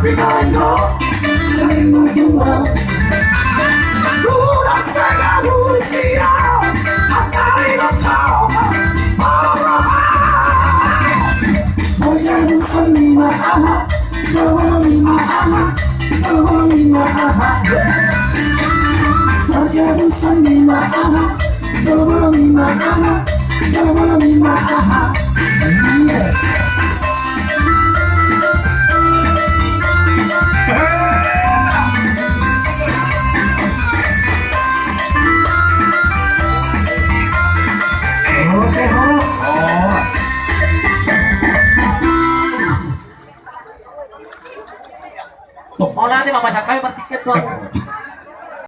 Pinayo sa inyong duwa. Kulang sa gabusiya at tayo tao para Oye, sa lima aha, sa lima aha, sa lima aha. Oye, sa lima aha, sa lima aha, sa lima aha. Mau nanti mama sakay bertiket doang.